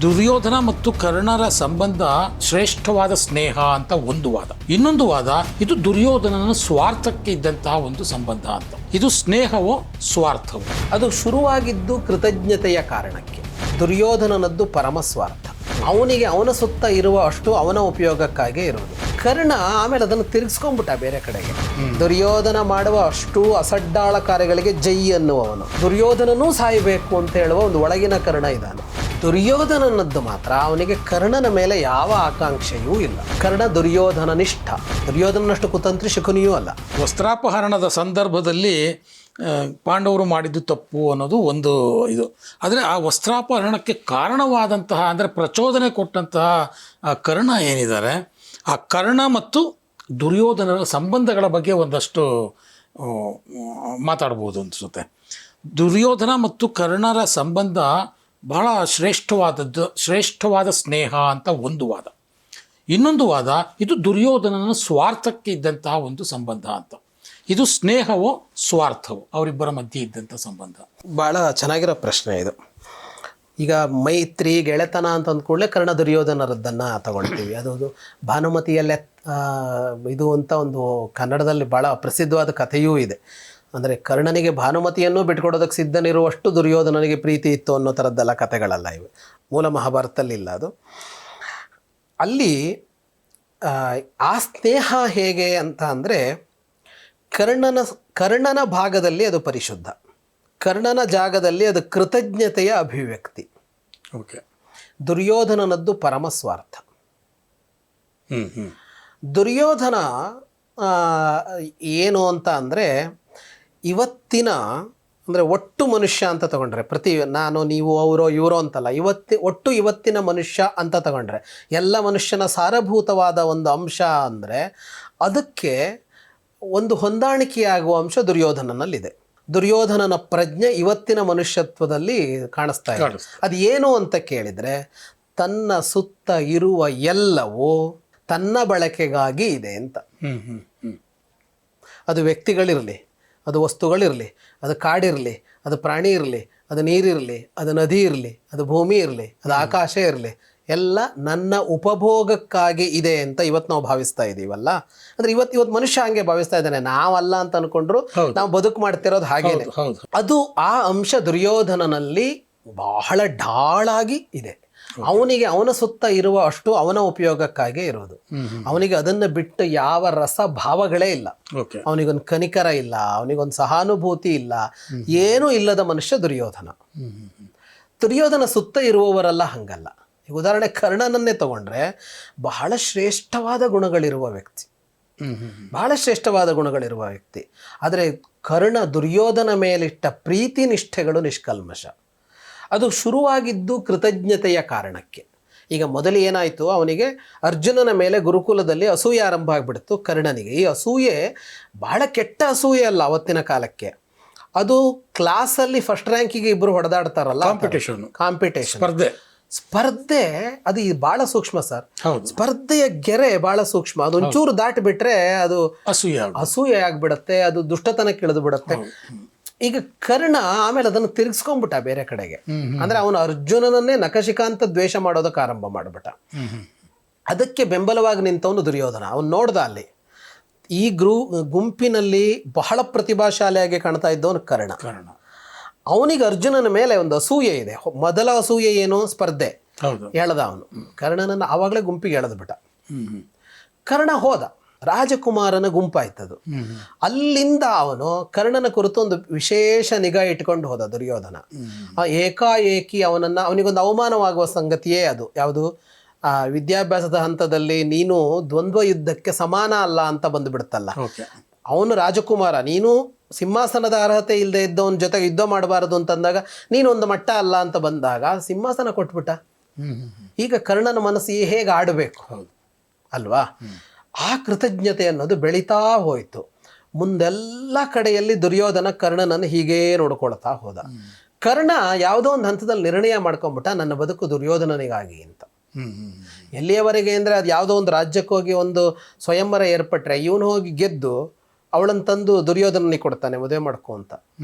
ದುರ್ಯೋಧನ ಮತ್ತು ಕರ್ಣರ ಸಂಬಂಧ ಶ್ರೇಷ್ಠವಾದ ಸ್ನೇಹ ಅಂತ ಒಂದು ವಾದ. ಇನ್ನೊಂದು ವಾದ, ಇದು ದುರ್ಯೋಧನನ ಸ್ವಾರ್ಥಕ್ಕೆ ಇದ್ದಂತಹ ಒಂದು ಸಂಬಂಧ ಅಂತ. ಇದು ಸ್ನೇಹವೋ ಸ್ವಾರ್ಥವೋ? ಅದು ಶುರುವಾಗಿದ್ದು ಕೃತಜ್ಞತೆಯ ಕಾರಣಕ್ಕೆ. ದುರ್ಯೋಧನನದ್ದು ಪರಮ ಸ್ವಾರ್ಥ. ಅವನಿಗೆ ಅವನ ಸುತ್ತ ಇರುವ ಅಷ್ಟು ಅವನ ಉಪಯೋಗಕ್ಕಾಗೇ ಇರೋದು. ಕರ್ಣ ಆಮೇಲೆ ಅದನ್ನು ತಿರುಗಿಸ್ಕೊಂಡ್ಬಿಟ್ಟ ಬೇರೆ ಕಡೆಗೆ. ದುರ್ಯೋಧನ ಮಾಡುವ ಅಷ್ಟು ಅಸಡ್ಡಾಳ ಕಾರ್ಯಗಳಿಗೆ ಜೈ ಅನ್ನುವವನು. ದುರ್ಯೋಧನನೂ ಸಾಯಬೇಕು ಅಂತ ಹೇಳುವ ಒಂದು ಒಳಗಿನ ಕರ್ಣ ಇದ್ದಾನೆ. ದುರ್ಯೋಧನನದ್ದು ಮಾತ್ರ ಅವನಿಗೆ ಕರ್ಣನ ಮೇಲೆ ಯಾವ ಆಕಾಂಕ್ಷೆಯೂ ಇಲ್ಲ. ಕರ್ಣ ದುರ್ಯೋಧನನಿಷ್ಠ. ದುರ್ಯೋಧನನಷ್ಟು ಕುತಂತ್ರಿ ಶಕುನಿಯೂ ಅಲ್ಲ. ವಸ್ತ್ರಾಪಹರಣದ ಸಂದರ್ಭದಲ್ಲಿ ಪಾಂಡವರು ಮಾಡಿದ್ದು ತಪ್ಪು ಅನ್ನೋದು ಒಂದು ಇದು. ಆದರೆ ಆ ವಸ್ತ್ರಾಪಹರಣಕ್ಕೆ ಕಾರಣವಾದಂತಹ, ಅಂದರೆ ಪ್ರಚೋದನೆ ಕೊಟ್ಟಂತಹ ಆ ಕರ್ಣ ಏನಿದ್ದಾರೆ, ಆ ಕರ್ಣ ಮತ್ತು ದುರ್ಯೋಧನರ ಸಂಬಂಧಗಳ ಬಗ್ಗೆ ಒಂದಷ್ಟು ಮಾತಾಡ್ಬೋದು ಅನಿಸುತ್ತೆ. ದುರ್ಯೋಧನ ಮತ್ತು ಕರ್ಣರ ಸಂಬಂಧ ಬಹಳ ಶ್ರೇಷ್ಠವಾದ ಸ್ನೇಹ ಅಂತ ಒಂದು ವಾದ. ಇನ್ನೊಂದು ವಾದ, ಇದು ದುರ್ಯೋಧನನ ಸ್ವಾರ್ಥಕ್ಕೆ ಇದ್ದಂತಹ ಒಂದು ಸಂಬಂಧ ಅಂತ. ಇದು ಸ್ನೇಹವೋ ಸ್ವಾರ್ಥವೋ ಅವರಿಬ್ಬರ ಮಧ್ಯೆ ಇದ್ದಂಥ ಸಂಬಂಧ? ಭಾಳ ಚೆನ್ನಾಗಿರೋ ಪ್ರಶ್ನೆ ಇದು. ಈಗ ಮೈತ್ರಿ, ಗೆಳೆತನ ಅಂತ ಅಂದ್ಕೂಡಲೇ ಕರ್ಣ ದುರ್ಯೋಧನರದ್ದನ್ನು ತಗೊಳ್ತೀವಿ. ಅದು ಭಾನುಮತಿಯಲ್ಲೇ ಇದು ಅಂತ ಒಂದು ಕನ್ನಡದಲ್ಲಿ ಭಾಳ ಪ್ರಸಿದ್ಧವಾದ ಕಥೆಯೂ ಇದೆ. ಅಂದರೆ ಕರ್ಣನಿಗೆ ಭಾನುಮತಿಯನ್ನು ಬಿಟ್ಕೊಡೋದಕ್ಕೆ ಸಿದ್ಧನಿರುವಷ್ಟು ದುರ್ಯೋಧನನಿಗೆ ಪ್ರೀತಿ ಇತ್ತು ಅನ್ನೋ ಥರದ್ದೆಲ್ಲ ಕಥೆಗಳಲ್ಲ ಇವು. ಮೂಲ ಮಹಾಭಾರತದಲ್ಲಿಲ್ಲ ಅದು. ಅಲ್ಲಿ ಆ ಸ್ನೇಹ ಹೇಗೆ ಅಂತ ಅಂದರೆ, ಕರ್ಣನ ಭಾಗದಲ್ಲಿ ಅದು ಪರಿಶುದ್ಧ, ಕರ್ಣನ ಜಾಗದಲ್ಲಿ ಅದು ಕೃತಜ್ಞತೆಯ ಅಭಿವ್ಯಕ್ತಿ. ಓಕೆ. ದುರ್ಯೋಧನನದ್ದು ಪರಮ ಸ್ವಾರ್ಥ. ದುರ್ಯೋಧನ ಏನು ಅಂತ ಅಂದರೆ, ಇವತ್ತಿನ ಅಂದರೆ ಒಟ್ಟು ಮನುಷ್ಯ ಅಂತ ತಗೊಂಡ್ರೆ, ನಾನು ನೀವು ಅವರೋ ಇವರೋ ಅಂತಲ್ಲ, ಇವತ್ತಿನ ಮನುಷ್ಯ ಅಂತ ತಗೊಂಡ್ರೆ, ಎಲ್ಲ ಮನುಷ್ಯನ ಸಾರಭೂತವಾದ ಒಂದು ಅಂಶ ಅಂದರೆ ಅದಕ್ಕೆ ಒಂದು ಹೊಂದಾಣಿಕೆಯಾಗುವ ಅಂಶ ದುರ್ಯೋಧನನಲ್ಲಿದೆ. ದುರ್ಯೋಧನನ ಪ್ರಜ್ಞೆ ಇವತ್ತಿನ ಮನುಷ್ಯತ್ವದಲ್ಲಿ ಕಾಣಿಸ್ತಾ ಇದೆ. ಅದು ಏನು ಅಂತ ಕೇಳಿದರೆ, ತನ್ನ ಸುತ್ತ ಇರುವ ಎಲ್ಲವೂ ತನ್ನ ಬಳಕೆಗಾಗಿ ಇದೆ ಅಂತ. ಅದು ವ್ಯಕ್ತಿಗಳಿರಲಿ, ಅದು ವಸ್ತುಗಳಿರಲಿ, ಅದು ಕಾಡಿರಲಿ, ಅದು ಪ್ರಾಣಿ ಇರಲಿ, ಅದು ನೀರಿರಲಿ, ಅದು ನದಿ ಇರಲಿ, ಅದು ಭೂಮಿ ಇರಲಿ, ಅದು ಆಕಾಶ ಇರಲಿ, ಎಲ್ಲ ನನ್ನ ಉಪಭೋಗಕ್ಕಾಗಿ ಇದೆ ಅಂತ ಇವತ್ತು ನಾವು ಭಾವಿಸ್ತಾ ಇದ್ದೀವಲ್ಲ. ಅಂದರೆ ಇವತ್ತು ಮನುಷ್ಯ ಹಂಗೆ ಭಾವಿಸ್ತಾ ಇದ್ದಾನೆ. ನಾವಲ್ಲ ಅಂತ ಅಂದ್ಕೊಂಡ್ರು ನಾವು ಬದುಕು ಮಾಡ್ತಿರೋದು ಹಾಗೇನೆ. ಅದು ಆ ಅಂಶ ದುರ್ಯೋಧನನಲ್ಲಿ ಬಹಳ ಢಾಳಾಗಿ ಇದೆ. ಅವನಿಗೆ ಅವನ ಸುತ್ತ ಇರುವ ಅಷ್ಟು ಅವನ ಉಪಯೋಗಕ್ಕಾಗೇ ಇರೋದು. ಅವನಿಗೆ ಅದನ್ನು ಬಿಟ್ಟು ಯಾವ ರಸ ಭಾವಗಳೇ ಇಲ್ಲ. ಅವನಿಗೊಂದು ಕನಿಕರ ಇಲ್ಲ, ಅವನಿಗೊಂದು ಸಹಾನುಭೂತಿ ಇಲ್ಲ, ಏನೂ ಇಲ್ಲದ ಮನುಷ್ಯ ದುರ್ಯೋಧನ. ದುರ್ಯೋಧನ ಸುತ್ತ ಇರುವವರೆಲ್ಲ ಹಂಗಲ್ಲ. ಈಗ ಉದಾಹರಣೆ ಕರ್ಣನನ್ನೇ ತಗೊಂಡ್ರೆ, ಬಹಳ ಶ್ರೇಷ್ಠವಾದ ಗುಣಗಳಿರುವ ವ್ಯಕ್ತಿ, ಬಹಳ ಶ್ರೇಷ್ಠವಾದ ಗುಣಗಳಿರುವ ವ್ಯಕ್ತಿ. ಆದರೆ ಕರ್ಣ ದುರ್ಯೋಧನ ಮೇಲಿಟ್ಟ ಪ್ರೀತಿ ನಿಷ್ಠೆಗಳು ನಿಷ್ಕಲ್ಮಶ. ಅದು ಶುರುವಾಗಿದ್ದು ಕೃತಜ್ಞತೆಯ ಕಾರಣಕ್ಕೆ. ಈಗ ಮೊದಲು ಏನಾಯಿತು, ಅವನಿಗೆ ಅರ್ಜುನನ ಮೇಲೆ ಗುರುಕುಲದಲ್ಲಿ ಅಸೂಯೆ ಆರಂಭ ಆಗಿಬಿಡ್ತು ಕರ್ಣನಿಗೆ. ಈ ಅಸೂಯೆ ಬಹಳ ಕೆಟ್ಟ ಅಸೂಯೆ ಅಲ್ಲ ಅವತ್ತಿನ ಕಾಲಕ್ಕೆ. ಅದು ಕ್ಲಾಸಲ್ಲಿ ಫಸ್ಟ್ ರ್ಯಾಂಕಿಗೆ ಇಬ್ಬರು ಹೊಡೆದಾಡ್ತಾರಲ್ಲ, ಕಾಂಪಿಟೇಷನ್, ಸ್ಪರ್ಧೆ ಅದು ಭಾಳ ಸೂಕ್ಷ್ಮ ಸರ್. ಸ್ಪರ್ಧೆಯ ಗೆರೆ ಭಾಳ ಸೂಕ್ಷ್ಮ. ಅದು ಒಂಚೂರು ದಾಟಿ ಬಿಟ್ರೆ ಅದು ಅಸೂಯೆ ಆಗ್ಬಿಡತ್ತೆ, ಅದು ದುಷ್ಟತನಕ್ಕೆ ಇಳಿದು ಬಿಡತ್ತೆ. ಈಗ ಕರ್ಣ ಆಮೇಲೆ ಅದನ್ನು ತಿರುಗಿಸ್ಕೊಂಡ್ಬಿಟ್ಟ ಬೇರೆ ಕಡೆಗೆ. ಅಂದ್ರೆ ಅವನು ಅರ್ಜುನನನ್ನೇ ನಖಶಿಖಾಂತ ದ್ವೇಷ ಮಾಡೋದಕ್ಕೆ ಆರಂಭ ಮಾಡಿಬಿಟ್ಟ. ಅದಕ್ಕೆ ಬೆಂಬಲವಾಗಿ ನಿಂತವನು ದುರ್ಯೋಧನ. ಅವನು ನೋಡ್ದ ಅಲ್ಲಿ ಈ ಗುಂಪಿನಲ್ಲಿ ಬಹಳ ಪ್ರತಿಭಾಶಾಲಿಯಾಗಿ ಕಾಣ್ತಾ ಇದ್ದವನು ಕರ್ಣ. ಅವನಿಗೆ ಅರ್ಜುನನ ಮೇಲೆ ಒಂದು ಅಸೂಯೆ ಇದೆ. ಮೊದಲ ಅಸೂಯೆ ಏನು, ಸ್ಪರ್ಧೆ. ಎಳೆದ ಅವನು ಕರ್ಣನನ್ನು, ಆವಾಗಲೇ ಗುಂಪಿಗೆ ಎಳೆದು ಬಿಟ್ಟ. ಕರ್ಣ ಹೋದ, ರಾಜಕುಮಾರನ ಗುಂಪಾಯ್ತದು. ಅಲ್ಲಿಂದ ಅವನು ಕರ್ಣನ ಕುರಿತು ಒಂದು ವಿಶೇಷ ನಿಗಾ ಇಟ್ಕೊಂಡು ಹೋದ ದುರ್ಯೋಧನ. ಏಕಾಏಕಿ ಅವನಿಗೊಂದು ಅವಮಾನವಾಗುವ ಸಂಗತಿಯೇ ಅದು. ಯಾವುದು, ವಿದ್ಯಾಭ್ಯಾಸದ ಹಂತದಲ್ಲಿ ನೀನು ದ್ವಂದ್ವ ಯುದ್ಧಕ್ಕೆ ಸಮಾನ ಅಲ್ಲ ಅಂತ ಬಂದುಬಿಡುತ್ತಲ್ಲ. ಅವನು ರಾಜಕುಮಾರ, ನೀನು ಸಿಂಹಾಸನದ ಅರ್ಹತೆ ಇಲ್ಲದೆ ಇದ್ದವನ ಜೊತೆಗೆ ಯುದ್ಧ ಮಾಡಬಾರದು ಅಂತಂದಾಗ ನೀನೊಂದು ಮಟ್ಟ ಅಲ್ಲ ಅಂತ ಬಂದಾಗ ಸಿಂಹಾಸನ ಕೊಟ್ಬಿಟ್ಟ. ಈಗ ಕರ್ಣನ ಮನಸ್ಸು ಹೇಗೆ ಆಡಬೇಕು ಅಲ್ವಾ? ಆ ಕೃತಜ್ಞತೆ ಅನ್ನೋದು ಬೆಳೀತಾ ಹೋಯಿತು. ಮುಂದೆಲ್ಲ ಕಡೆಯಲ್ಲಿ ದುರ್ಯೋಧನ ಕರ್ಣನನ್ನು ಹೀಗೇ ನೋಡ್ಕೊಳ್ತಾ ಹೋದ. ಕರ್ಣ ಯಾವುದೋ ಒಂದು ಹಂತದಲ್ಲಿ ನಿರ್ಣಯ ಮಾಡ್ಕೊಂಡ್ಬಿಟ್ಟ, ನನ್ನ ಬದುಕು ದುರ್ಯೋಧನನಿಗಾಗಿ ಅಂತ. ಎಲ್ಲಿಯವರೆಗೆ ಅಂದರೆ, ಅದು ಯಾವುದೋ ಒಂದು ರಾಜ್ಯಕ್ಕೆ ಹೋಗಿ ಒಂದು ಸ್ವಯಂವರ ಏರ್ಪಟ್ರೆ ಇವನು ಹೋಗಿ ಗೆದ್ದು ಅವಳನ್ನು ತಂದು ದುರ್ಯೋಧನನಿಗೆ ಕೊಡ್ತಾನೆ, ಮದುವೆ ಮಾಡ್ಕೊ ಅಂತ.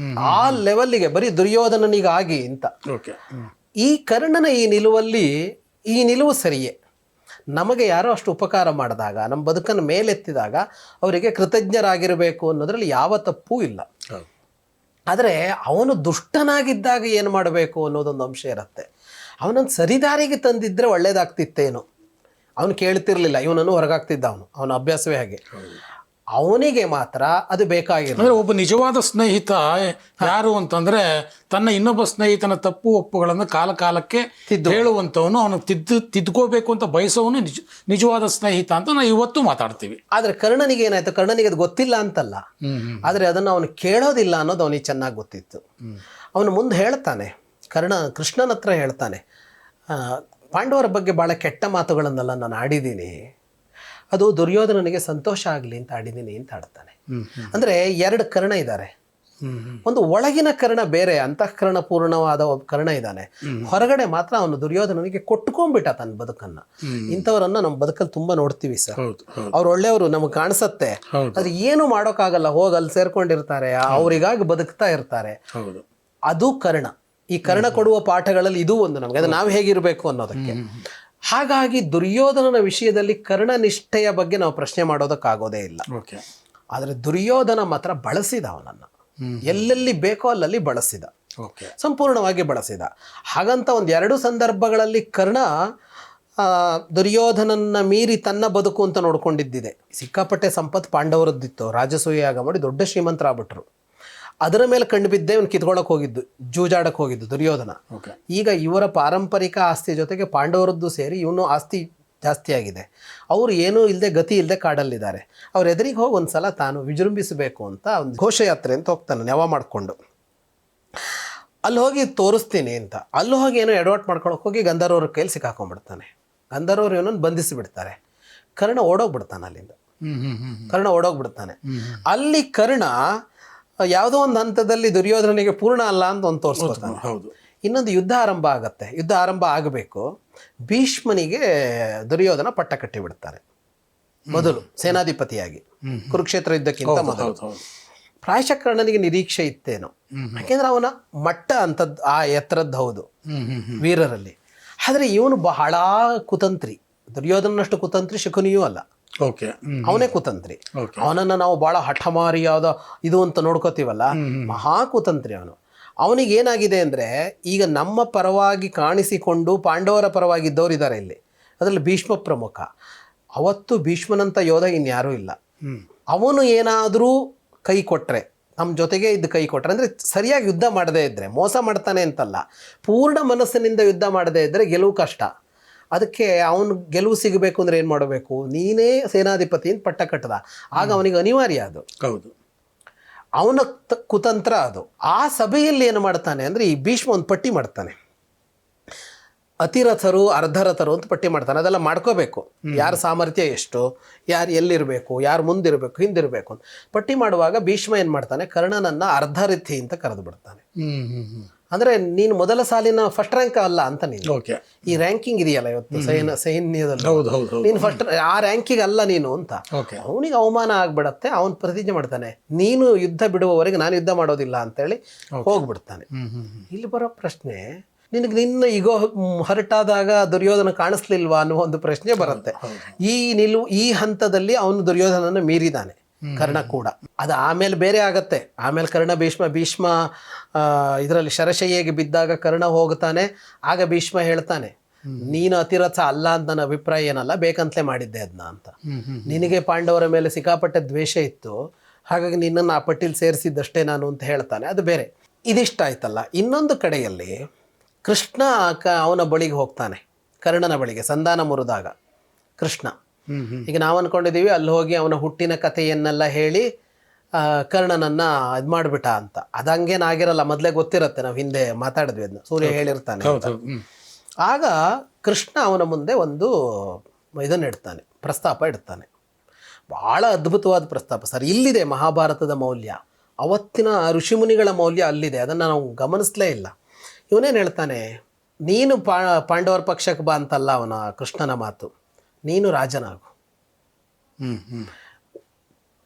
ಆ ಲೆವೆಲ್ಲಿಗೆ ಬರೀ ದುರ್ಯೋಧನನಿಗಾಗಿ ಅಂತ. ಈ ಕರ್ಣನ ಈ ನಿಲುವಲ್ಲಿ ಈ ನಿಲುವು ಸರಿಯೇ. ನಮಗೆ ಯಾರೋ ಅಷ್ಟು ಉಪಕಾರ ಮಾಡಿದಾಗ, ನಮ್ಮ ಬದುಕನ್ನು ಮೇಲೆತ್ತಿದಾಗ ಅವರಿಗೆ ಕೃತಜ್ಞರಾಗಿರಬೇಕು ಅನ್ನೋದ್ರಲ್ಲಿ ಯಾವ ತಪ್ಪೂ ಇಲ್ಲ. ಆದರೆ ಅವನು ದುಷ್ಟನಾಗಿದ್ದಾಗ ಏನು ಮಾಡಬೇಕು ಅನ್ನೋದೊಂದು ಅಂಶ ಇರುತ್ತೆ. ಅವನನ್ನು ಸರಿದಾರಿಗೆ ತಂದಿದ್ದರೆ ಒಳ್ಳೇದಾಗ್ತಿತ್ತೇನೋ. ಅವನು ಕೇಳ್ತಿರ್ಲಿಲ್ಲ, ಇವನನ್ನು ಹೊರಗಾಗ್ತಿದ್ದ. ಅವನ ಅಭ್ಯಾಸವೇ ಹಾಗೆ. ಅವನಿಗೆ ಮಾತ್ರ ಅದು ಬೇಕಾಗಿಲ್ಲ. ಅಂದರೆ ಒಬ್ಬ ನಿಜವಾದ ಸ್ನೇಹಿತ ಯಾರು ಅಂತಂದರೆ ತನ್ನ ಇನ್ನೊಬ್ಬ ಸ್ನೇಹಿತನ ತಪ್ಪು ಒಪ್ಪುಗಳನ್ನು ಕಾಲಕ್ಕೆ ಹೇಳುವಂಥವನು, ಅವನು ತಿದ್ಕೋಬೇಕು ಅಂತ ಬಯಸೋವನು ನಿಜವಾದ ಸ್ನೇಹಿತ ಅಂತ ನಾವು ಇವತ್ತು ಮಾತಾಡ್ತೀವಿ. ಆದರೆ ಕರ್ಣನಿಗೆ ಏನಾಯ್ತು, ಕರ್ಣನಿಗೆ ಅದು ಗೊತ್ತಿಲ್ಲ ಅಂತಲ್ಲ, ಆದರೆ ಅದನ್ನು ಅವನು ಕೇಳೋದಿಲ್ಲ ಅನ್ನೋದು ಅವನಿಗೆ ಚೆನ್ನಾಗಿ ಗೊತ್ತಿತ್ತು. ಅವನು ಮುಂದೆ ಹೇಳ್ತಾನೆ, ಕೃಷ್ಣನ ಹತ್ರ ಹೇಳ್ತಾನೆ, ಪಾಂಡವರ ಬಗ್ಗೆ ಭಾಳ ಕೆಟ್ಟ ಮಾತುಗಳನ್ನೆಲ್ಲ ನಾನು ಆಡಿದ್ದೀನಿ, ಅದು ದುರ್ಯೋಧನನಿಗೆ ಸಂತೋಷ ಆಗಲಿ ಅಂತ ಆಡಿದ್ದೀನಿ ಅಂತ ಆಡ್ತಾನೆ. ಅಂದರೆ ಎರಡು ಕರ್ಣ ಇದ್ದಾರೆ. ಒಂದು ಒಳಗಿನ ಕರ್ಣ ಬೇರೆ, ಅಂತಃಕರಣ ಪೂರ್ಣವಾದ ಒಬ್ಬ ಕರ್ಣ ಇದ್ದಾನೆ. ಹೊರಗಡೆ ಮಾತ್ರ ಅವನು ದುರ್ಯೋಧನನಿಗೆ ಕೊಟ್ಕೊಂಡ್ಬಿಟ್ಟ ತನ್ನ ಬದುಕನ್ನ. ಇಂಥವರನ್ನ ನಮ್ಮ ಬದುಕಲ್ಲಿ ತುಂಬಾ ನೋಡ್ತೀವಿ ಸರ್. ಅವ್ರು ಒಳ್ಳೆಯವರು ನಮಗೆ ಕಾಣಿಸತ್ತೆ, ಆದ್ರೆ ಏನು ಮಾಡೋಕ್ಕಾಗಲ್ಲ, ಹೋಗಿ ಅಲ್ಲಿ ಸೇರ್ಕೊಂಡಿರ್ತಾರೆ, ಅವರಿಗಾಗಿ ಬದುಕ್ತಾ ಇರ್ತಾರೆ. ಅದು ಕರ್ಣ. ಈ ಕರ್ಣ ಕೊಡುವ ಪಾಠಗಳಲ್ಲಿ ಇದು ಒಂದು ನಮಗೆ, ಅದು ನಾವು ಹೇಗಿರಬೇಕು ಅನ್ನೋದಕ್ಕೆ. ಹಾಗಾಗಿ ದುರ್ಯೋಧನನ ವಿಷಯದಲ್ಲಿ ಕರ್ಣನಿಷ್ಠೆಯ ಬಗ್ಗೆ ನಾವು ಪ್ರಶ್ನೆ ಮಾಡೋದಕ್ಕಾಗೋದೇ ಇಲ್ಲ. ಆದರೆ ದುರ್ಯೋಧನ ಮಾತ್ರ ಬಳಸಿದ, ಅವನನ್ನು ಎಲ್ಲೆಲ್ಲಿ ಬೇಕೋ ಅಲ್ಲಲ್ಲಿ ಬಳಸಿದ, ಸಂಪೂರ್ಣವಾಗಿ ಬಳಸಿದ. ಹಾಗಂತ ಒಂದೆರಡು ಸಂದರ್ಭಗಳಲ್ಲಿ ಕರ್ಣ ದುರ್ಯೋಧನನ್ನ ಮೀರಿ ತನ್ನ ಬದುಕು ಅಂತ ನೋಡ್ಕೊಂಡಿದ್ದಿದೆ. ಸಿಕ್ಕಾಪಟ್ಟೆ ಸಂಪತ್ತು ಪಾಂಡವರದ್ದಿತ್ತು, ರಾಜಸೂಯಾಗ ಮಾಡಿ ದೊಡ್ಡ ಶ್ರೀಮಂತರಾಗ್ಬಿಟ್ರು. ಅದರ ಮೇಲೆ ಕಣ್ಣು ಬಿದ್ದೆ ಇವನು ಕಿತ್ಕೊಳ್ಳೋಕೆ ಹೋಗಿದ್ದು, ಜೂಜಾಡಕ್ಕೆ ಹೋಗಿದ್ದು ದುರ್ಯೋಧನ. ಈಗ ಇವರ ಪಾರಂಪರಿಕ ಆಸ್ತಿ ಜೊತೆಗೆ ಪಾಂಡವರದ್ದು ಸೇರಿ ಇವನು ಆಸ್ತಿ ಜಾಸ್ತಿ ಆಗಿದೆ. ಅವರು ಏನೂ ಇಲ್ಲದೆ ಗತಿ ಇಲ್ಲದೆ ಕಾಡಲ್ಲಿದ್ದಾರೆ. ಅವ್ರ ಎದುರಿಗೆ ಹೋಗಿ ಒಂದು ಸಲ ತಾನು ವಿಜೃಂಭಿಸಬೇಕು ಅಂತ ಒಂದು ಘೋಷಯಾತ್ರೆ ಅಂತ ಹೋಗ್ತಾನೆ, ನೆವ ಮಾಡಿಕೊಂಡು. ಅಲ್ಲಿ ಹೋಗಿ ತೋರಿಸ್ತೀನಿ ಅಂತ ಅಲ್ಲಿ ಹೋಗಿ ಏನೋ ಎಡವಟ್ ಮಾಡ್ಕೊಳಕ್ಕೆ ಹೋಗಿ ಗಂಧರ್ವರ ಕೈಯಲ್ಲಿ ಸಿಕ್ಕಾಕೊಂಡ್ಬಿಡ್ತಾನೆ. ಗಂಧರ್ವರು ಇವನನ್ನು ಬಂಧಿಸಿಬಿಡ್ತಾರೆ. ಕರ್ಣ ಓಡೋಗ್ಬಿಡ್ತಾನೆ ಅಲ್ಲಿಂದ. ಕರ್ಣ ಓಡೋಗ್ಬಿಡ್ತಾನೆ. ಅಲ್ಲಿ ಕರ್ಣ ಯಾವುದೋ ಒಂದು ಹಂತದಲ್ಲಿ ದುರ್ಯೋಧನಿಗೆ ಪೂರ್ಣ ಅಲ್ಲ ಅಂತ ಒಂದು ತೋರಿಸ್ಕೊತಾನೆ. ಇನ್ನೊಂದು ಯುದ್ಧ ಆರಂಭ ಆಗತ್ತೆ. ಯುದ್ಧ ಆರಂಭ ಆಗಬೇಕು. ಭೀಷ್ಮನಿಗೆ ದುರ್ಯೋಧನ ಪಟ್ಟ ಕಟ್ಟಿಬಿಡ್ತಾನೆ ಮೊದಲು ಸೇನಾಧಿಪತಿಯಾಗಿ, ಕುರುಕ್ಷೇತ್ರ ಯುದ್ಧಕ್ಕಿಂತ ಮೊದಲು. ಪ್ರಾಯಶಃ ಕರ್ಣನಿಗೆ ನಿರೀಕ್ಷೆ ಇತ್ತೇನೋ, ಯಾಕೆಂದ್ರೆ ಅವನ ಮಟ್ಟ ಅಂತದ್ದು ಆ ಎತ್ತರದ್ದು ಹೌದು ವೀರರಲ್ಲಿ. ಆದರೆ ಇವನು ಬಹಳ ಕುತಂತ್ರಿ. ದುರ್ಯೋಧನನಷ್ಟು ಕುತಂತ್ರಿ ಶಕುನಿಯೂ ಅಲ್ಲ, ಅವನೇ ಕುತಂತ್ರಿ. ಅವನನ್ನು ನಾವು ಬಹಳ ಹಠಮಾರಿಯಾದ ಇದು ಅಂತ ನೋಡ್ಕೋತೀವಲ್ಲ, ಮಹಾ ಕುತಂತ್ರಿ ಅವನು. ಅವನಿಗೆ ಏನಾಗಿದೆ ಅಂದರೆ, ಈಗ ನಮ್ಮ ಪರವಾಗಿ ಕಾಣಿಸಿಕೊಂಡು ಪಾಂಡವರ ಪರವಾಗಿದ್ದವ್ರು ಇದ್ದಾರೆ ಇಲ್ಲಿ, ಅದರಲ್ಲಿ ಭೀಷ್ಮ ಪ್ರಮುಖ. ಅವತ್ತು ಭೀಷ್ಮನಂತ ಯೋಧ ಇನ್ಯಾರೂ ಇಲ್ಲ. ಅವನು ಏನಾದರೂ ಕೈ ಕೊಟ್ಟರೆ, ನಮ್ಮ ಜೊತೆಗೆ ಇದ್ದು ಕೈ ಕೊಟ್ಟರೆ, ಅಂದರೆ ಸರಿಯಾಗಿ ಯುದ್ಧ ಮಾಡದೇ ಇದ್ದರೆ, ಮೋಸ ಮಾಡ್ತಾನೆ ಅಂತಲ್ಲ, ಪೂರ್ಣ ಮನಸ್ಸಿನಿಂದ ಯುದ್ಧ ಮಾಡದೇ ಇದ್ದರೆ ಗೆಲುವು ಕಷ್ಟ. ಅದಕ್ಕೆ ಅವನು ಗೆಲುವು ಸಿಗಬೇಕು ಅಂದರೆ ಏನು ಮಾಡಬೇಕು, ನೀನೇ ಸೇನಾಧಿಪತಿ ಅಂತ ಪಟ್ಟ ಕಟ್ಟದ. ಆಗ ಅವನಿಗೆ ಅನಿವಾರ್ಯ ಅದು. ಹೌದು, ಅವನ ಕುತಂತ್ರ ಅದು. ಆ ಸಭೆಯಲ್ಲಿ ಏನು ಮಾಡ್ತಾನೆ ಅಂದರೆ, ಈ ಭೀಷ್ಮ ಒಂದು ಪಟ್ಟಿ ಮಾಡ್ತಾನೆ, ಅತಿರಥರು ಅರ್ಧರಥರು ಅಂತ ಪಟ್ಟಿ ಮಾಡ್ತಾನೆ. ಅದೆಲ್ಲ ಮಾಡ್ಕೋಬೇಕು, ಯಾರ ಸಾಮರ್ಥ್ಯ ಎಷ್ಟು, ಯಾರು ಎಲ್ಲಿರಬೇಕು, ಯಾರು ಮುಂದಿರಬೇಕು, ಹಿಂದಿರಬೇಕು ಅಂತ ಪಟ್ಟಿ ಮಾಡುವಾಗ ಭೀಷ್ಮ ಏನು ಮಾಡ್ತಾನೆ, ಕರ್ಣನನ್ನು ಅರ್ಧರಥಿ ಅಂತ ಕರೆದು ಬಿಡ್ತಾನೆ. ಅಂದರೆ ನೀನು ಮೊದಲ ಸಾಲಿನ ಫಸ್ಟ್ ರ್ಯಾಂಕ್ ಅಲ್ಲ ಅಂತ ನೀನು. ಈ ರ್ಯಾಂಕಿಂಗ್ ಇದೆಯಲ್ಲ ಇವತ್ತು ಸೈನ್ಯದಲ್ಲಿ, ನೀನು ಫಸ್ಟ್ ಆ ರ್ಯಾಂಕಿಗೆ ಅಲ್ಲ ನೀನು ಅಂತ. ಅವನಿಗೆ ಅವಮಾನ ಆಗ್ಬಿಡತ್ತೆ. ಅವನು ಪ್ರತಿಜ್ಞೆ ಮಾಡ್ತಾನೆ, ನೀನು ಯುದ್ಧ ಬಿಡುವವರೆಗೆ ನಾನು ಯುದ್ಧ ಮಾಡೋದಿಲ್ಲ ಅಂತೇಳಿ ಹೋಗ್ಬಿಡ್ತಾನೆ. ಇಲ್ಲಿ ಬರೋ ಪ್ರಶ್ನೆ, ನಿನಗೆ ನಿನ್ನ ಈಗೋ ಹರಟಾದಾಗ ದುರ್ಯೋಧನ ಕಾಣಿಸ್ಲಿಲ್ವಾ ಅನ್ನೋ ಒಂದು ಪ್ರಶ್ನೆ ಬರುತ್ತೆ. ಈ ಹಂತದಲ್ಲಿ ಅವನು ದುರ್ಯೋಧನನ ಮೀರಿದಾನೆ, ಕರ್ಣ ಕೂಡ. ಅದು ಆಮೇಲೆ ಬೇರೆ ಆಗತ್ತೆ. ಆಮೇಲೆ ಕರ್ಣ ಭೀಷ್ಮ ಇದರಲ್ಲಿ ಶರಶಯ್ಯಗೆ ಬಿದ್ದಾಗ ಕರ್ಣ ಹೋಗ್ತಾನೆ. ಆಗ ಭೀಷ್ಮ ಹೇಳ್ತಾನೆ, ನೀನು ಅತಿರಥ ಅಲ್ಲ ಅಂತ ನನ್ನ ಅಭಿಪ್ರಾಯ ಏನಲ್ಲ, ಬೇಕಂತಲೇ ಮಾಡಿದ್ದೆ ಅದನ್ನ ಅಂತ. ನಿನಗೆ ಪಾಂಡವರ ಮೇಲೆ ಸಿಕ್ಕಾಪಟ್ಟೆ ದ್ವೇಷ ಇತ್ತು, ಹಾಗಾಗಿ ನಿನ್ನನ್ನು ಆ ಪಟ್ಟಿಲಿ ಸೇರಿಸಿದ್ದಷ್ಟೇ ನಾನು ಅಂತ ಹೇಳ್ತಾನೆ. ಅದು ಬೇರೆ. ಇದಿಷ್ಟ ಆಯ್ತಲ್ಲ. ಇನ್ನೊಂದು ಕಡೆಯಲ್ಲಿ ಕೃಷ್ಣ ಅವನ ಬಳಿಗೆ ಹೋಗ್ತಾನೆ, ಕರ್ಣನ ಬಳಿಗೆ ಸಂಧಾನ ಮುರಿದಾಗ ಕೃಷ್ಣ. ಈಗ ನಾವು ಅಂದ್ಕೊಂಡಿದ್ದೀವಿ ಅಲ್ಲಿ ಹೋಗಿ ಅವನ ಹುಟ್ಟಿನ ಕಥೆಯನ್ನೆಲ್ಲ ಹೇಳಿ ಕರ್ಣನನ್ನು ಇದು ಮಾಡಿಬಿಟ್ಟ ಅಂತ. ಅದಂಗೇನಾಗಿರಲ್ಲ, ಮೊದಲೇ ಗೊತ್ತಿರುತ್ತೆ, ನಾವು ಹಿಂದೆ ಮಾತಾಡಿದ್ವಿ ಅದನ್ನ, ಸೂರ್ಯ ಹೇಳಿರ್ತಾನೆ. ಆಗ ಕೃಷ್ಣ ಅವನ ಮುಂದೆ ಒಂದು ಇದನ್ನು ಇಡ್ತಾನೆ, ಪ್ರಸ್ತಾಪ ಇಡ್ತಾನೆ. ಭಾಳ ಅದ್ಭುತವಾದ ಪ್ರಸ್ತಾಪ ಸರ್. ಇಲ್ಲಿದೆ ಮಹಾಭಾರತದ ಮೌಲ್ಯ, ಅವತ್ತಿನ ಋಷಿಮುನಿಗಳ ಮೌಲ್ಯ ಅಲ್ಲಿದೆ. ಅದನ್ನು ನಾವು ಗಮನಿಸಲೇ ಇಲ್ಲ. ಇವನೇನು ಹೇಳ್ತಾನೆ, ನೀನು ಪಾಂಡವರ ಪಕ್ಷಕ್ಕೆ ಬಾ ಅಂತಲ್ಲ ಅವನ ಕೃಷ್ಣನ ಮಾತು, ನೀನು ರಾಜನಾಗು.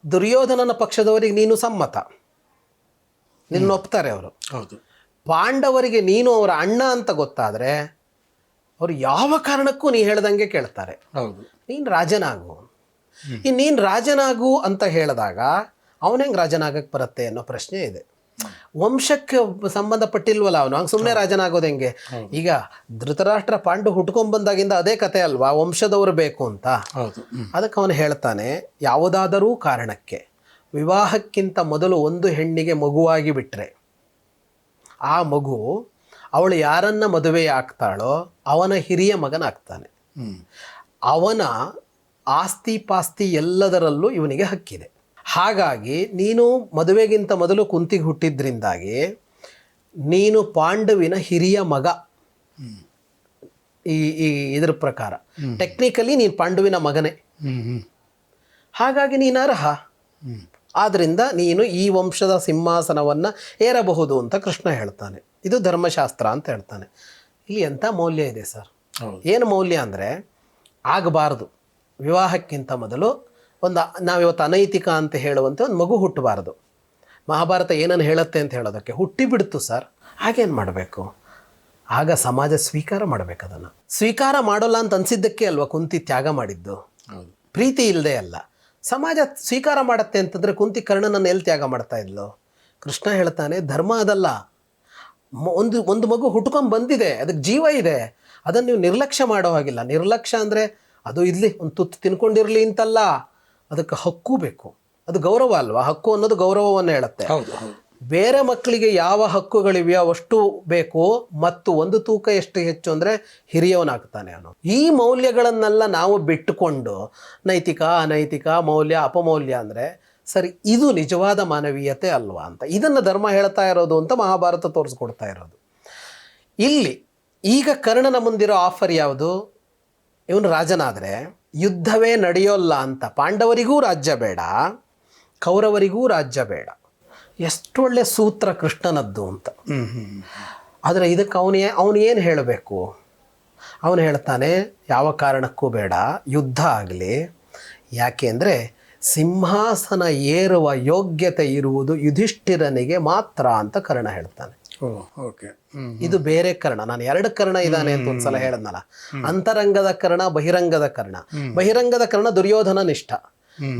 ದುರ್ಯೋಧನನ ಪಕ್ಷದವರಿಗೆ ನೀನು ಸಮ್ಮತ, ನಿನ್ನ ಒಪ್ತಾರೆ ಅವರು. ಪಾಂಡವರಿಗೆ ನೀನು ಅವರ ಅಣ್ಣ ಅಂತ ಗೊತ್ತಾದರೆ ಅವರು ಯಾವ ಕಾರಣಕ್ಕೂ ನೀ ಹೇಳ್ದಂಗೆ ಕೇಳ್ತಾರೆ. ಹೌದು, ನೀನು ರಾಜನಾಗು. ನೀನು ರಾಜನಾಗು ಅಂತ ಹೇಳಿದಾಗ ಅವನ ಹೆಂಗೆ ರಾಜನಾಗಕ್ಕೆ ಬರುತ್ತೆ ಅನ್ನೋ ಪ್ರಶ್ನೆ ಇದೆ. ವಂಶಕ್ಕೆ ಸಂಬಂಧಪಟ್ಟಿಲ್ವಲ್ಲ ಅವನು, ಹಂಗೆ ಸುಮ್ಮನೆ ರಾಜನಾಗೋದು ಹೆಂಗೆ? ಈಗ ಧೃತರಾಷ್ಟ್ರ ಪಾಂಡು ಹುಟ್ಕೊಂಡ್ಬಂದಾಗಿಂದ ಅದೇ ಕತೆ ಅಲ್ವಾ, ವಂಶದವರು ಬೇಕು ಅಂತ. ಅದಕ್ಕೆ ಅವನು ಹೇಳ್ತಾನೆ, ಯಾವುದಾದರೂ ಕಾರಣಕ್ಕೆ ವಿವಾಹಕ್ಕಿಂತ ಮೊದಲು ಒಂದು ಹೆಣ್ಣಿಗೆ ಮಗುವಾಗಿ ಬಿಟ್ಟರೆ ಆ ಮಗು ಅವಳು ಯಾರನ್ನ ಮದುವೆ ಆಗ್ತಾಳೋ ಅವನ ಹಿರಿಯ ಮಗನಾಗ್ತಾನೆ. ಅವನ ಆಸ್ತಿ ಪಾಸ್ತಿ ಎಲ್ಲದರಲ್ಲೂ ಇವನಿಗೆ ಹಕ್ಕಿದೆ. ಹಾಗಾಗಿ ನೀನು ಮದುವೆಗಿಂತ ಮೊದಲು ಕುಂತಿಗೆ ಹುಟ್ಟಿದ್ರಿಂದಾಗಿ ನೀನು ಪಾಂಡವಿನ ಹಿರಿಯ ಮಗ. ಈ ಇದ್ರ ಪ್ರಕಾರ ಟೆಕ್ನಿಕಲಿ ನೀನು ಪಾಂಡವಿನ ಮಗನೇ. ಹಾಗಾಗಿ ನೀನು ಅರ್ಹ. ಆದ್ದರಿಂದ ನೀನು ಈ ವಂಶದ ಸಿಂಹಾಸನವನ್ನು ಏರಬಹುದು ಅಂತ ಕೃಷ್ಣ ಹೇಳ್ತಾನೆ. ಇದು ಧರ್ಮಶಾಸ್ತ್ರ ಅಂತ ಹೇಳ್ತಾನೆ. ಇಲ್ಲಿ ಎಂಥ ಮೌಲ್ಯ ಇದೆ ಸರ್. ಏನು ಮೌಲ್ಯ ಅಂದರೆ, ಆಗಬಾರ್ದು ವಿವಾಹಕ್ಕಿಂತ ಮೊದಲು ನಾವಿವತ್ತು ಅನೈತಿಕ ಅಂತ ಹೇಳುವಂತೆ ಒಂದು ಮಗು ಹುಟ್ಟಬಾರ್ದು. ಮಹಾಭಾರತ ಏನನ್ನು ಹೇಳುತ್ತೆ ಅಂತ ಹೇಳೋದಕ್ಕೆ ಹುಟ್ಟಿಬಿಡ್ತು ಸರ್. ಹಾಗೇನು ಮಾಡಬೇಕು? ಆಗ ಸಮಾಜ ಸ್ವೀಕಾರ ಮಾಡಬೇಕು. ಅದನ್ನು ಸ್ವೀಕಾರ ಮಾಡೋಲ್ಲ ಅಂತ ಅನಿಸಿದ್ದಕ್ಕೆ ಅಲ್ವಾ ಕುಂತಿ ತ್ಯಾಗ ಮಾಡಿದ್ದು, ಪ್ರೀತಿ ಇಲ್ಲದೆ ಅಲ್ಲ. ಸಮಾಜ ಸ್ವೀಕಾರ ಮಾಡುತ್ತೆ ಅಂತಂದರೆ ಕುಂತಿ ಕರ್ಣನನ್ನು ಎಲ್ಲಿ ತ್ಯಾಗ ಮಾಡ್ತಾ ಇದ್ಲು? ಕೃಷ್ಣ ಹೇಳ್ತಾನೆ, ಧರ್ಮ ಅದಲ್ಲ. ಒಂದು ಮಗು ಹುಟ್ಕೊಂಡು ಬಂದಿದೆ, ಅದಕ್ಕೆ ಜೀವ ಇದೆ, ಅದನ್ನು ನೀವು ನಿರ್ಲಕ್ಷ್ಯ ಮಾಡೋ ಹಾಗಿಲ್ಲ. ನಿರ್ಲಕ್ಷ್ಯ ಅಂದರೆ ಅದು ಇರಲಿ, ಒಂದು ತುತ್ತು ತಿನ್ಕೊಂಡಿರಲಿ ಅಂತಲ್ಲ, ಅದಕ್ಕೆ ಹಕ್ಕು ಬೇಕು. ಅದು ಗೌರವ ಅಲ್ವಾ? ಹಕ್ಕು ಅನ್ನೋದು ಗೌರವವನ್ನು ಹೇಳುತ್ತೆ. ಬೇರೆ ಮಕ್ಕಳಿಗೆ ಯಾವ ಹಕ್ಕುಗಳಿವೆಯೋ ಅಷ್ಟು ಬೇಕು, ಮತ್ತು ಒಂದು ತೂಕ ಎಷ್ಟು ಹೆಚ್ಚು ಅಂದರೆ ಹಿರಿಯವನಾಗ್ತಾನೆ ಅವನು. ಈ ಮೌಲ್ಯಗಳನ್ನೆಲ್ಲ ನಾವು ಬಿಟ್ಟುಕೊಂಡು ನೈತಿಕ ಅನೈತಿಕ ಮೌಲ್ಯ ಅಪಮೌಲ್ಯ ಅಂದರೆ ಸರಿ, ಇದು ನಿಜವಾದ ಮಾನವೀಯತೆ ಅಲ್ವಾ ಅಂತ ಇದನ್ನು ಧರ್ಮ ಹೇಳ್ತಾ ಇರೋದು ಅಂತ ಮಹಾಭಾರತ ತೋರಿಸ್ಕೊಡ್ತಾ ಇರೋದು. ಇಲ್ಲಿ ಈಗ ಕರ್ಣನ ಮುಂದಿರೋ ಆಫರ್ ಯಾವುದು? ಇವನು ರಾಜನಾದರೆ ಯುದ್ಧವೇ ನಡೆಯೋಲ್ಲ ಅಂತ. ಪಾಂಡವರಿಗೂ ರಾಜ್ಯ ಬೇಡ, ಕೌರವರಿಗೂ ರಾಜ್ಯ ಬೇಡ. ಎಷ್ಟು ಒಳ್ಳೆ ಸೂತ್ರ ಕೃಷ್ಣನದ್ದು ಅಂತ. ಆದರೆ ಇದಕ್ಕೆ ಅವನು ಏನು ಹೇಳಬೇಕು? ಅವನು ಹೇಳ್ತಾನೆ, ಯಾವ ಕಾರಣಕ್ಕೂ ಬೇಡ ಯುದ್ಧ ಆಗಲಿ. ಯಾಕೆ ಅಂದರೆ ಸಿಂಹಾಸನ ಏರುವ ಯೋಗ್ಯತೆ ಇರುವುದು ಯುಧಿಷ್ಠಿರನಿಗೆ ಮಾತ್ರ ಅಂತ ಕರ್ಣ ಹೇಳ್ತಾನೆ. ಇದು ಬೇರೆ ಕರ್ಣ. ನಾನು ಎರಡು ಕರ್ಣ ಇದ್ದಾನೆ ಅಂತ ಒಂದ್ಸಲ ಹೇಳದ್ನಲ್ಲ. ಅಂತರಂಗದ ಕರ್ಣ, ಬಹಿರಂಗದ ಕರ್ಣ. ಬಹಿರಂಗದ ಕರ್ಣ ದುರ್ಯೋಧನ ನಿಷ್ಠ.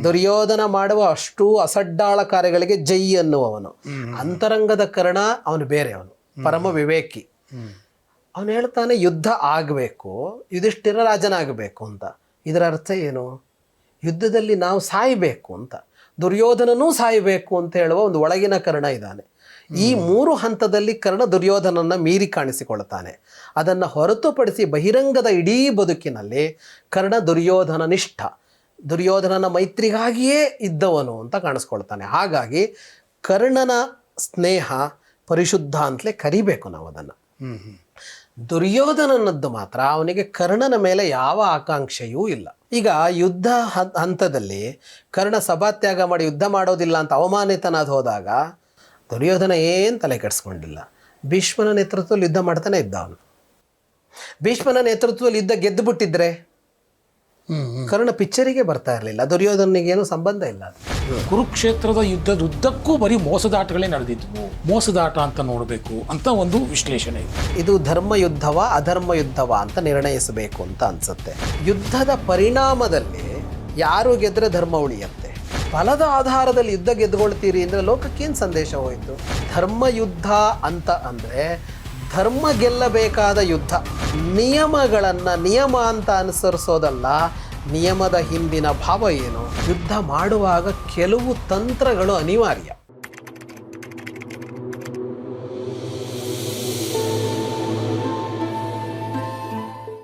ದುರ್ಯೋಧನ ಮಾಡುವ ಅಷ್ಟು ಅಸಡ್ಡಾಳ ಕಾರ್ಯಗಳಿಗೆ ಜೈ ಅನ್ನುವವನು. ಅಂತರಂಗದ ಕರ್ಣ ಅವನು ಬೇರೆ, ಅವನು ಪರಮ ವಿವೇಕಿ. ಅವನು ಹೇಳ್ತಾನೆ ಯುದ್ಧ ಆಗಬೇಕು, ಯುಧಿಷ್ಠಿರ ರಾಜನಾಗಬೇಕು ಅಂತ. ಇದರ ಅರ್ಥ ಏನು? ಯುದ್ಧದಲ್ಲಿ ನಾವು ಸಾಯಬೇಕು ಅಂತ, ದುರ್ಯೋಧನನೂ ಸಾಯಬೇಕು ಅಂತ ಹೇಳುವ ಒಂದು ಒಳಗಿನ ಕರ್ಣ ಇದ್ದಾನೆ. ಈ ಮೂರು ಹಂತದಲ್ಲಿ ಕರ್ಣ ದುರ್ಯೋಧನನ್ನ ಮೀರಿ ಕಾಣಿಸಿಕೊಳ್ತಾನೆ. ಅದನ್ನು ಹೊರತುಪಡಿಸಿ ಬಹಿರಂಗದ ಇಡೀ ಬದುಕಿನಲ್ಲಿ ಕರ್ಣ ದುರ್ಯೋಧನ ನಿಷ್ಠ, ದುರ್ಯೋಧನನ ಮೈತ್ರಿಗಾಗಿಯೇ ಇದ್ದವನು ಅಂತ ಕಾಣಿಸ್ಕೊಳ್ತಾನೆ. ಹಾಗಾಗಿ ಕರ್ಣನ ಸ್ನೇಹ ಪರಿಶುದ್ಧ ಅಂತಲೇ ಕರಿಬೇಕು ನಾವು ಅದನ್ನು. ದುರ್ಯೋಧನನದ್ದು ಮಾತ್ರ ಅವನಿಗೆ ಕರ್ಣನ ಮೇಲೆ ಯಾವ ಆಕಾಂಕ್ಷೆಯೂ ಇಲ್ಲ. ಈಗ ಯುದ್ಧ ಹಂತದಲ್ಲಿ ಕರ್ಣ ಸಭಾತ್ಯಾಗ ಮಾಡಿ ಯುದ್ಧ ಮಾಡೋದಿಲ್ಲ ಅಂತ ಅವಮಾನಿತನಾದ ಹೋದಾಗ ದುರ್ಯೋಧನ ಏನು ತಲೆ ಕೆಡಿಸ್ಕೊಂಡಿಲ್ಲ. ಭೀಷ್ಮನ ನೇತೃತ್ವದಲ್ಲಿ ಯುದ್ಧ ಮಾಡ್ತಾನೆ ಇದ್ದ ಅವನು. ಭೀಷ್ಮನ ನೇತೃತ್ವದಲ್ಲಿ ಯುದ್ಧ ಗೆದ್ದು ಬಿಟ್ಟಿದ್ರೆ ಕರ್ಣ ಪಿಕ್ಚರಿಗೆ ಬರ್ತಾ ಇರಲಿಲ್ಲ. ದುರ್ಯೋಧನಿಗೇನು ಸಂಬಂಧ ಇಲ್ಲ. ಕುರುಕ್ಷೇತ್ರದ ಯುದ್ಧದುದ್ದಕ್ಕೂ ಬರೀ ಮೋಸದಾಟಗಳೇ ನಡೆದಿದ್ವು. ಮೋಸದಾಟ ಅಂತ ನೋಡಬೇಕು ಅಂತ ಒಂದು ವಿಶ್ಲೇಷಣೆ ಇದೆ. ಇದು ಧರ್ಮ ಯುದ್ಧವ ಅಧರ್ಮ ಯುದ್ಧವ ಅಂತ ನಿರ್ಣಯಿಸಬೇಕು ಅಂತ ಅನ್ಸುತ್ತೆ. ಯುದ್ಧದ ಪರಿಣಾಮದಲ್ಲಿ ಯಾರು ಗೆದ್ರೆ ಧರ್ಮ ಉಳಿಯುತ್ತೆ. ಫಲದ ಆಧಾರದಲ್ಲಿ ಯುದ್ಧ ಗೆದ್ದುಕೊಳ್ತೀರಿ ಅಂದರೆ ಲೋಕಕ್ಕೇನು ಸಂದೇಶ ಹೋಯಿತು? ಧರ್ಮ ಯುದ್ಧ ಅಂತ ಅಂದರೆ ಧರ್ಮ ಗೆಲ್ಲಬೇಕಾದ ಯುದ್ಧ. ನಿಯಮ ಅಂತ ಅನುಸರಿಸೋದಲ್ಲ, ನಿಯಮದ ಹಿಂದಿನ ಭಾವ ಏನು? ಯುದ್ಧ ಮಾಡುವಾಗ ಕೆಲವು ತಂತ್ರಗಳು ಅನಿವಾರ್ಯ.